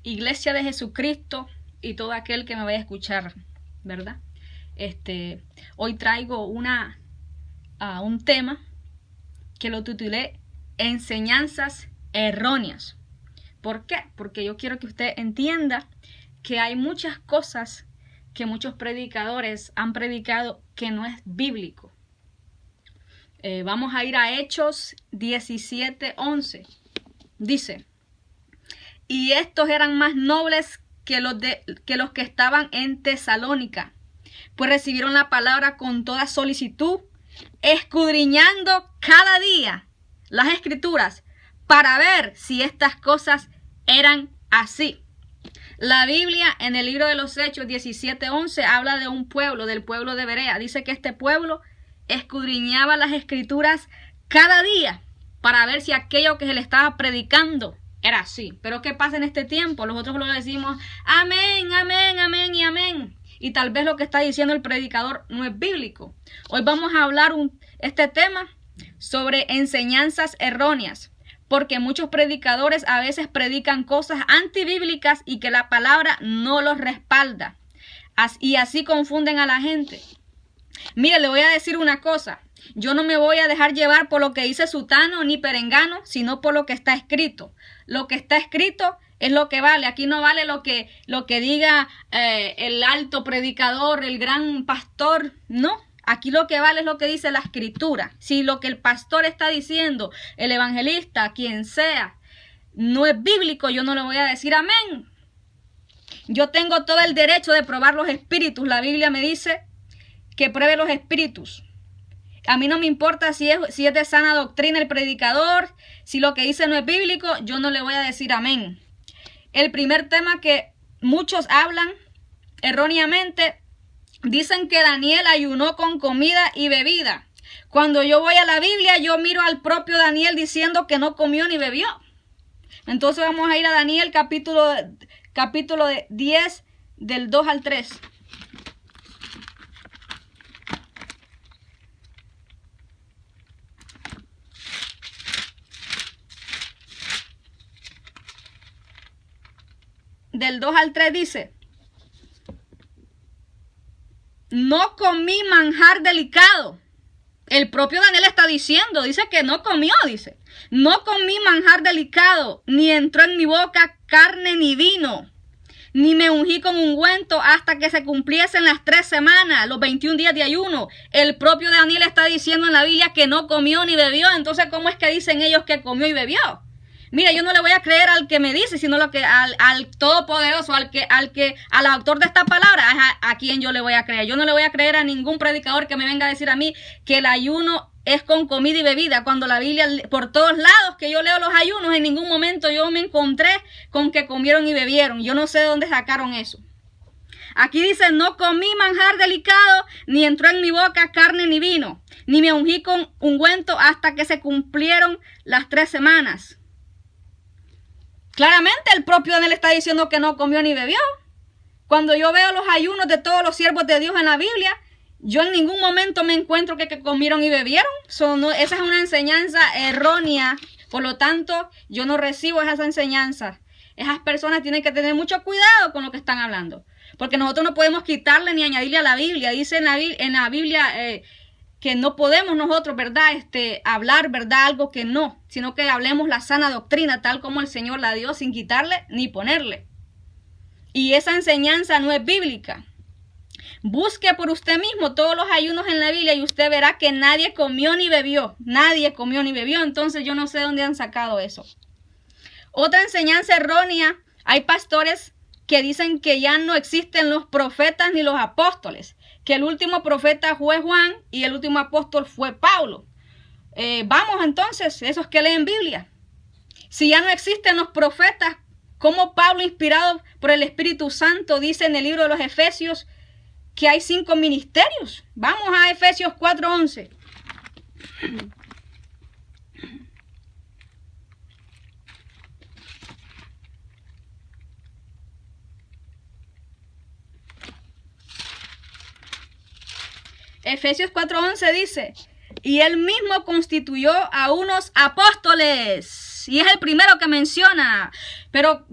Iglesia de Jesucristo y todo aquel que me vaya a escuchar, ¿verdad? Hoy traigo un tema que lo titulé Enseñanzas erróneas. ¿Por qué? Porque yo quiero que usted entienda que hay muchas cosas que muchos predicadores han predicado que no es bíblico. Vamos a ir a Hechos 17:11. Dice: y estos eran más nobles que los que estaban en Tesalónica, pues recibieron la palabra con toda solicitud, escudriñando cada día las Escrituras para ver si estas cosas eran así. La Biblia en el libro de los Hechos 17:11 habla de un pueblo, del pueblo de Berea. Dice que este pueblo escudriñaba las Escrituras cada día para ver si aquello que se le estaba predicando era así. Pero ¿qué pasa en este tiempo? Nosotros lo decimos amén, amén, amén y amén. Y tal vez lo que está diciendo el predicador no es bíblico. Hoy vamos a hablar este tema sobre enseñanzas erróneas, porque muchos predicadores a veces predican cosas antibíblicas y que la palabra no los respalda. Y así confunden a la gente. Mire, le voy a decir una cosa. Yo no me voy a dejar llevar por lo que dice sutano ni perengano, sino por lo que está escrito. Lo que está escrito es lo que vale. Aquí no vale lo que diga el alto predicador, el gran pastor. No, aquí lo que vale es lo que dice la Escritura. Si lo que el pastor está diciendo, el evangelista, quien sea, no es bíblico, yo no le voy a decir amén. Yo tengo todo el derecho de probar los espíritus. La Biblia me dice que pruebe los espíritus. A mí no me importa si es de sana doctrina el predicador, si lo que dice no es bíblico, yo no le voy a decir amén. El primer tema que muchos hablan erróneamente, dicen que Daniel ayunó con comida y bebida. Cuando yo voy a la Biblia, yo miro al propio Daniel diciendo que no comió ni bebió. Entonces vamos a ir a Daniel capítulo 10 del 2 al 3. Del 2 al 3 dice: no comí manjar delicado. El propio Daniel está diciendo, dice que no comió, dice. No comí manjar delicado, ni entró en mi boca carne ni vino, ni me ungí con ungüento hasta que se cumpliesen las 3 semanas, los 21 días de ayuno. El propio Daniel está diciendo en la Biblia que no comió ni bebió. Entonces, ¿cómo es que dicen ellos que comió y bebió? Mira, yo no le voy a creer al que me dice, sino al Todopoderoso, al autor de esta palabra, a quien yo le voy a creer. Yo no le voy a creer a ningún predicador que me venga a decir a mí que el ayuno es con comida y bebida, cuando la Biblia, por todos lados que yo leo los ayunos, en ningún momento yo me encontré con que comieron y bebieron. Yo no sé de dónde sacaron eso. Aquí dice: no comí manjar delicado, ni entró en mi boca carne ni vino, ni me ungí con ungüento hasta que se cumplieron las 3 semanas. Claramente el propio Daniel está diciendo que no comió ni bebió. Cuando yo veo los ayunos de todos los siervos de Dios en la Biblia, yo en ningún momento me encuentro que comieron y bebieron. Esa es una enseñanza errónea. Por lo tanto, yo no recibo esa enseñanza. Esas personas tienen que tener mucho cuidado con lo que están hablando, porque nosotros no podemos quitarle ni añadirle a la Biblia. Dice en la Biblia que no podemos nosotros, ¿verdad? Hablar, ¿verdad? Algo que no, sino que hablemos la sana doctrina, tal como el Señor la dio, sin quitarle ni ponerle. Y esa enseñanza no es bíblica. Busque por usted mismo todos los ayunos en la Biblia y usted verá que nadie comió ni bebió. Nadie comió ni bebió. Entonces yo no sé dónde han sacado eso. Otra enseñanza errónea: hay pastores que dicen que ya no existen los profetas ni los apóstoles, que el último profeta fue Juan y el último apóstol fue Pablo. Vamos entonces, esos que leen Biblia. Si ya no existen los profetas, ¿cómo Pablo, inspirado por el Espíritu Santo, dice en el libro de los Efesios que hay 5 ministerios? Vamos a Efesios 4:11. Efesios 4:11 dice: y él mismo constituyó a unos apóstoles. Y es el primero que menciona. Pero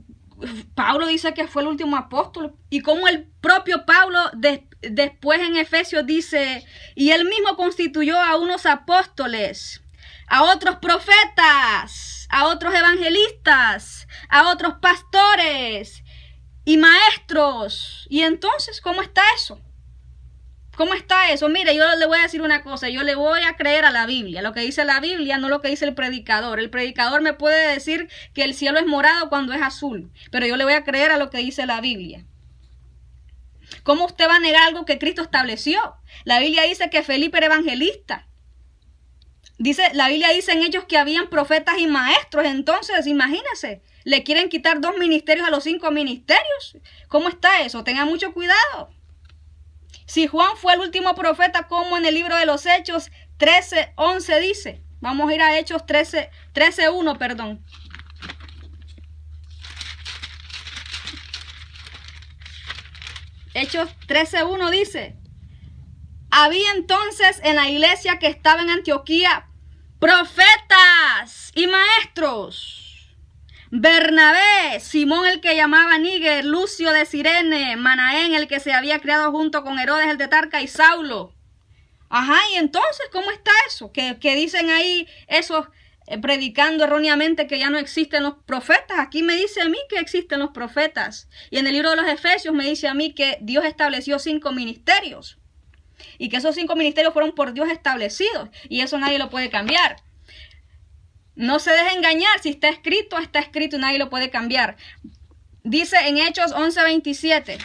Pablo dice que fue el último apóstol. Y como el propio Pablo después en Efesios dice, y él mismo constituyó a unos apóstoles, a otros profetas, a otros evangelistas, a otros pastores y maestros. Y entonces, ¿cómo está eso? ¿Cómo está eso? Mire, yo le voy a decir una cosa, yo le voy a creer a la Biblia, lo que dice la Biblia, no lo que dice el predicador. El predicador me puede decir que el cielo es morado cuando es azul, pero yo le voy a creer a lo que dice la Biblia. ¿Cómo usted va a negar algo que Cristo estableció? La Biblia dice que Felipe era evangelista. La Biblia dice en ellos que habían profetas y maestros. Entonces, imagínense, le quieren quitar 2 ministerios a los 5 ministerios. ¿Cómo está eso? Tenga mucho cuidado. Si Juan fue el último profeta, como en el libro de los Hechos 13:11 dice. Vamos a ir a Hechos 13:1, perdón. Hechos 13:1 dice: había entonces en la iglesia que estaba en Antioquía profetas y maestros. Bernabé, Simón el que llamaba Níger, Lucio de Cirene, Manaén el que se había criado junto con Herodes el tetrarca y Saulo. Ajá, y entonces, ¿cómo está eso? Que dicen ahí esos predicando erróneamente que ya no existen los profetas. Aquí me dice a mí que existen los profetas. Y en el libro de los Efesios me dice a mí que Dios estableció 5 ministerios. Y que esos 5 ministerios fueron por Dios establecidos. Y eso nadie lo puede cambiar. No se deje engañar. Si está escrito y nadie lo puede cambiar. Dice en Hechos 11:27.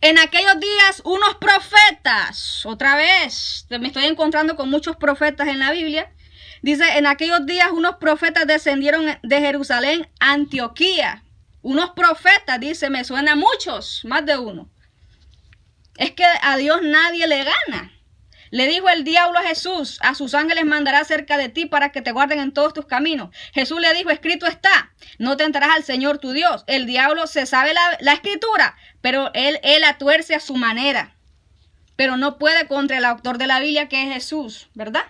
En aquellos días unos profetas, otra vez, me estoy encontrando con muchos profetas en la Biblia. Dice, en aquellos días unos profetas descendieron de Jerusalén a Antioquía. Unos profetas, dice, me suena a muchos, más de uno. Es que a Dios nadie le gana. Le dijo el diablo a Jesús, a sus ángeles mandará cerca de ti para que te guarden en todos tus caminos. Jesús le dijo, escrito está, no tentarás al Señor tu Dios. El diablo se sabe la escritura, pero él la tuerce a su manera. Pero no puede contra el autor de la Biblia, que es Jesús, ¿verdad?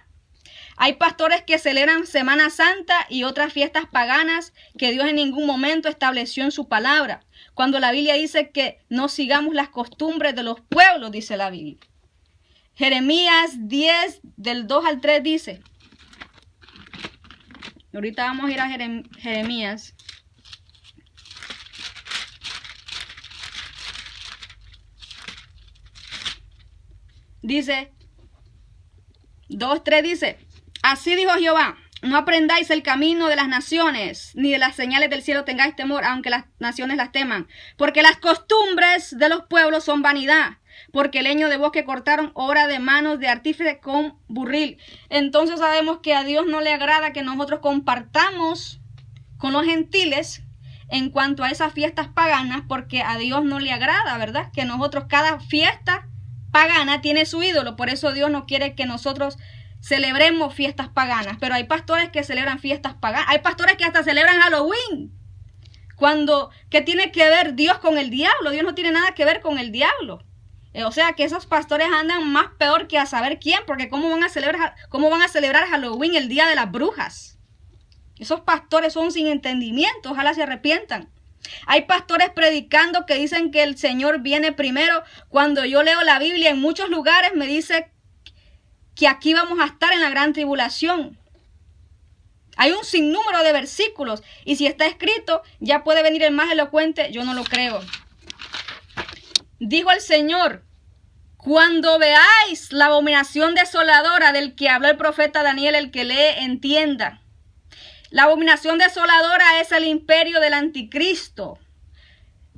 Hay pastores que celebran Semana Santa y otras fiestas paganas que Dios en ningún momento estableció en su palabra. Cuando la Biblia dice que no sigamos las costumbres de los pueblos, dice la Biblia. Jeremías 10, del 2 al 3 dice. Ahorita vamos a ir a Jeremías. Dice, 2:3 dice, así dijo Jehová, no aprendáis el camino de las naciones, ni de las señales del cielo tengáis temor, aunque las naciones las teman, porque las costumbres de los pueblos son vanidad. Porque el leño de bosque cortaron, obra de manos de artífice con burril. Entonces sabemos que a Dios no le agrada que nosotros compartamos con los gentiles en cuanto a esas fiestas paganas, porque a Dios no le agrada, ¿verdad? Que nosotros, cada fiesta pagana tiene su ídolo, por eso Dios no quiere que nosotros celebremos fiestas paganas. Pero hay pastores que celebran fiestas paganas, hay pastores que hasta celebran Halloween. ¿Qué tiene que ver Dios con el diablo? Dios no tiene nada que ver con el diablo. O sea que esos pastores andan más peor que a saber quién, porque ¿cómo van a celebrar Halloween, el día de las brujas? Esos pastores son sin entendimiento, ojalá se arrepientan. Hay pastores predicando que dicen que el Señor viene primero. Cuando yo leo la Biblia en muchos lugares me dice que aquí vamos a estar en la gran tribulación. Hay un sinnúmero de versículos y si está escrito ya puede venir el más elocuente, yo no lo creo. Dijo el Señor, cuando veáis la abominación desoladora del que habló el profeta Daniel, el que lee entienda. La abominación desoladora es el imperio del anticristo.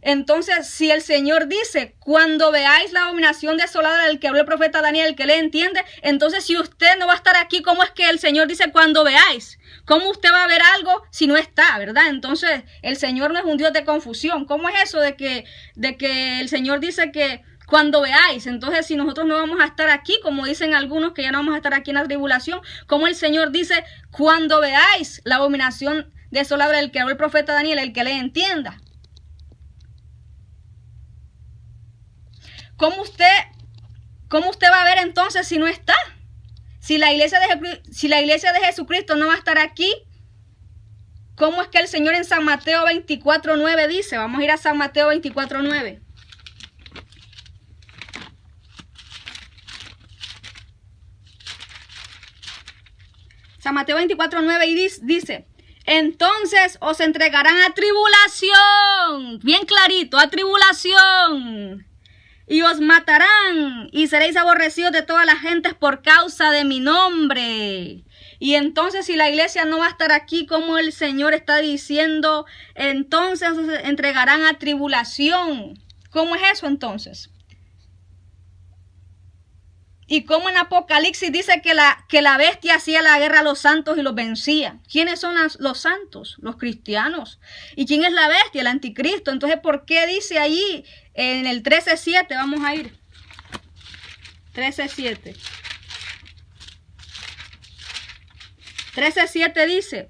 Entonces, si el Señor dice, cuando veáis la abominación desoladora del que habló el profeta Daniel, el que lee entiende, entonces si usted no va a estar aquí, ¿cómo es que el Señor dice cuando veáis? ¿Cómo usted va a ver algo si no está, verdad? Entonces, el Señor no es un Dios de confusión. ¿Cómo es eso de que el Señor dice que cuando veáis? Entonces, si nosotros no vamos a estar aquí, como dicen algunos que ya no vamos a estar aquí en la tribulación, ¿cómo el Señor dice, cuando veáis la abominación desoladora del que habló el profeta Daniel, el que lee entienda? ¿Cómo usted va a ver entonces si no está? Si la iglesia de Jesucristo no va a estar aquí, ¿Cómo es que el Señor en San Mateo 24:9 dice? Vamos a ir a San Mateo 24:9. San Mateo 24:9 y dice, entonces os entregarán a tribulación, bien clarito, a tribulación, y os matarán, y seréis aborrecidos de todas las gentes por causa de mi nombre. Y entonces, si la iglesia no va a estar aquí, como el Señor está diciendo, entonces os entregarán a tribulación. ¿Cómo es eso entonces? Y como en Apocalipsis dice que la bestia hacía la guerra a los santos y los vencía. ¿Quiénes son los santos? Los cristianos. ¿Y quién es la bestia? El anticristo. Entonces, ¿por qué dice allí en el 13:7? Vamos a ir. 13:7. 13:7 dice,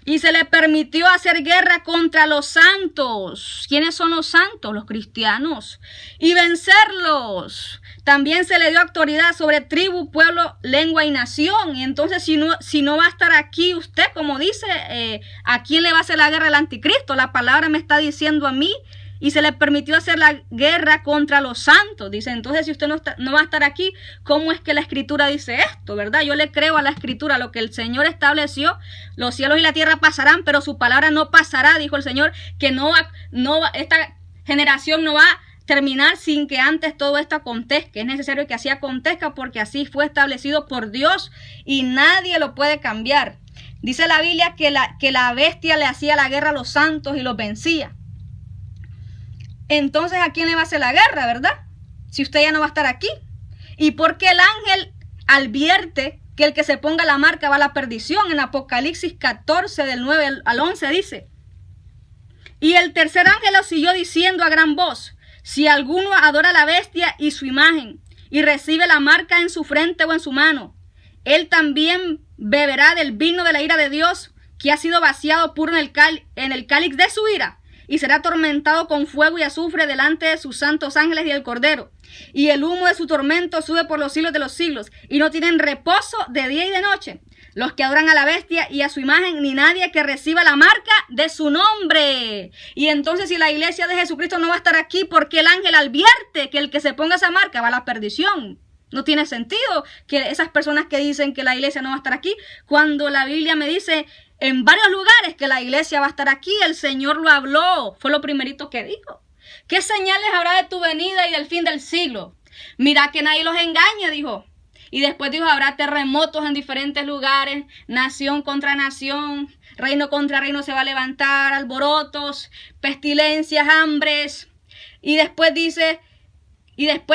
y se le permitió hacer guerra contra los santos. ¿Quiénes son los santos? Los cristianos. Y vencerlos. También se le dio autoridad sobre tribu, pueblo, lengua y nación. Y entonces si no va a estar aquí usted, como dice, ¿a quién le va a hacer la guerra el anticristo? La palabra me está diciendo a mí. Y se le permitió hacer la guerra contra los santos. Dice, entonces si usted no va a estar aquí, ¿cómo es que la Escritura dice esto? ¿Verdad? Yo le creo a la Escritura, lo que el Señor estableció. Los cielos y la tierra pasarán, pero su palabra no pasará, dijo el Señor, que esta generación no va a terminar sin que antes todo esto acontezca. Es necesario que así acontezca porque así fue establecido por Dios y nadie lo puede cambiar. Dice la Biblia que la bestia le hacía la guerra a los santos y los vencía. Entonces, ¿a quién le va a hacer la guerra, verdad? Si usted ya no va a estar aquí. ¿Y por qué el ángel advierte que el que se ponga la marca va a la perdición? En Apocalipsis 14, del 9 al 11 dice, y el tercer ángel lo siguió diciendo a gran voz, si alguno adora a la bestia y su imagen, y recibe la marca en su frente o en su mano, él también beberá del vino de la ira de Dios, que ha sido vaciado puro en el cáliz de su ira, y será atormentado con fuego y azufre delante de sus santos ángeles y el Cordero. Y el humo de su tormento sube por los siglos de los siglos, y no tienen reposo de día y de noche los que adoran a la bestia y a su imagen, ni nadie que reciba la marca de su nombre. Y entonces, si la iglesia de Jesucristo no va a estar aquí, porque el ángel advierte que el que se ponga esa marca va a la perdición? No tiene sentido que esas personas que dicen que la iglesia no va a estar aquí, cuando la Biblia me dice en varios lugares que la iglesia va a estar aquí. El Señor lo habló, fue lo primerito que dijo. ¿Qué señales habrá de tu venida y del fin del siglo? Mira que nadie los engañe, dijo. Y después dijo, habrá terremotos en diferentes lugares, nación contra nación, reino contra reino se va a levantar, alborotos, pestilencias, hambres. Y después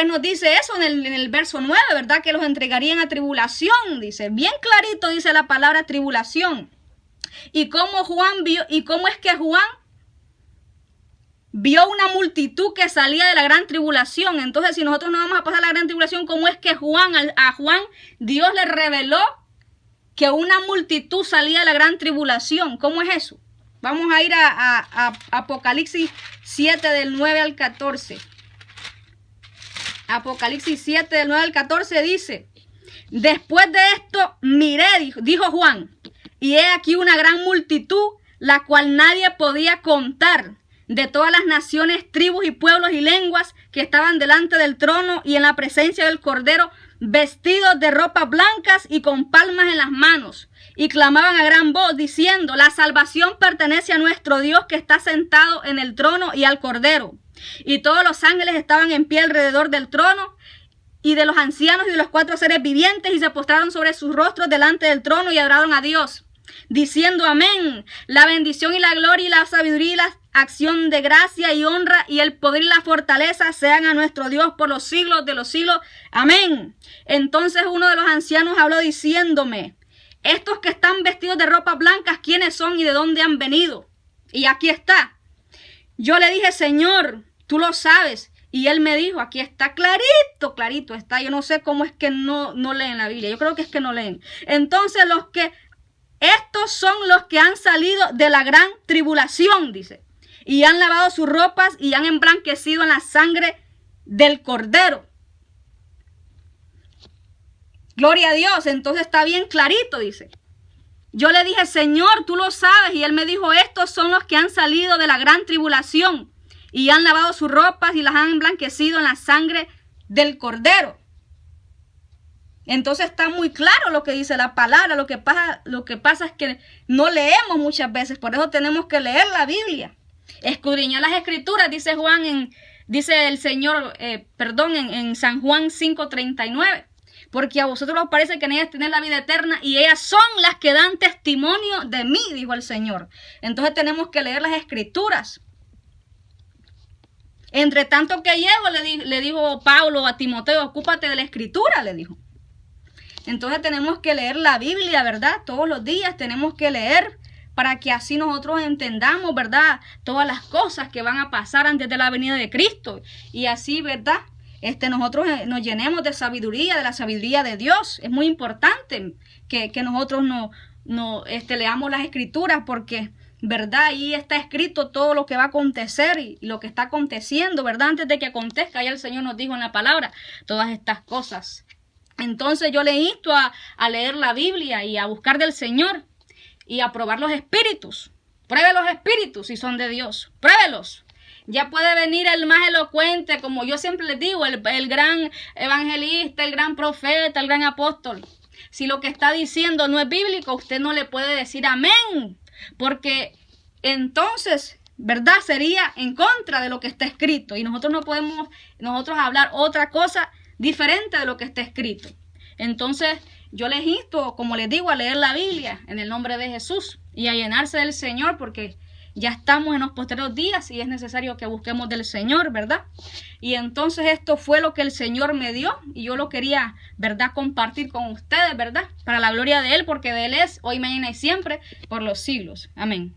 nos dice eso en el verso 9, ¿verdad? Que los entregarían a tribulación, dice. Bien clarito dice la palabra tribulación. Y cómo es que Juan vio una multitud que salía de la gran tribulación. Entonces, si nosotros no vamos a pasar la gran tribulación, ¿cómo es que a Juan Dios le reveló que una multitud salía de la gran tribulación? ¿Cómo es eso? Vamos a ir a Apocalipsis 7 del 9 al 14. Apocalipsis 7 del 9 al 14 dice, después de esto miré, dijo Juan, y he aquí una gran multitud, la cual nadie podía contar, de todas las naciones, tribus y pueblos y lenguas que estaban delante del trono y en la presencia del Cordero, vestidos de ropas blancas y con palmas en las manos. Y clamaban a gran voz diciendo, la salvación pertenece a nuestro Dios que está sentado en el trono y al Cordero. Y todos los ángeles estaban en pie alrededor del trono y de los ancianos y de los 4 seres vivientes, y se postraron sobre sus rostros delante del trono y adoraron a Dios, diciendo amén. La bendición y la gloria y la sabiduría y la acción de gracia y honra y el poder y la fortaleza sean a nuestro Dios por los siglos de los siglos. Amén. Entonces uno de los ancianos habló diciéndome, estos que están vestidos de ropas blancas, ¿quiénes son y de dónde han venido? Y aquí está. Yo le dije, Señor, tú lo sabes. Y él me dijo, aquí está clarito está. Yo no sé cómo es que no leen la Biblia. Yo creo que es que no leen. Entonces estos son los que han salido de la gran tribulación, dice. Y han lavado sus ropas y han emblanquecido en la sangre del Cordero. Gloria a Dios. Entonces está bien clarito, dice. yo le dije, Señor, tú lo sabes. Y él me dijo, estos son los que han salido de la gran tribulación y han lavado sus ropas y las han emblanquecido en la sangre del Cordero. Entonces está muy claro lo que dice la palabra. Lo que pasa es que no leemos muchas veces. Por eso tenemos que leer la Biblia. Escudriñar las Escrituras, dice dice el Señor, en San Juan 5:39. Porque a vosotros os parece que en ellas tenéis la vida eterna y ellas son las que dan testimonio de mí, dijo el Señor. Entonces tenemos que leer las Escrituras. Entre tanto que llevo, le dijo Pablo a Timoteo, ocúpate de la Escritura, le dijo. Entonces tenemos que leer la Biblia, ¿verdad? Todos los días tenemos que leer para que así nosotros entendamos, ¿verdad? Todas las cosas que van a pasar antes de la venida de Cristo. Y así, ¿verdad? Nosotros nos llenemos de sabiduría, de la sabiduría de Dios. Es muy importante que nosotros leamos las Escrituras porque, ¿verdad? Ahí está escrito todo lo que va a acontecer y lo que está aconteciendo, ¿verdad? Antes de que acontezca, ya el Señor nos dijo en la palabra todas estas cosas. Entonces yo le insto a leer la Biblia y a buscar del Señor y a probar los espíritus. Pruebe los espíritus si son de Dios. Pruébelos. Ya puede venir el más elocuente, como yo siempre les digo, el gran evangelista, el gran profeta, el gran apóstol. Si lo que está diciendo no es bíblico, usted no le puede decir amén. Porque entonces, ¿verdad? Sería en contra de lo que está escrito. Y nosotros no podemos hablar otra cosa diferente de lo que está escrito. Entonces yo les insto, como les digo, a leer la Biblia en el nombre de Jesús y a llenarse del Señor porque ya estamos en los posteriores días y es necesario que busquemos del Señor, ¿verdad? Y entonces esto fue lo que el Señor me dio y yo lo quería, ¿verdad? Compartir con ustedes, ¿verdad? Para la gloria de Él, porque de Él es hoy, mañana y siempre por los siglos. Amén.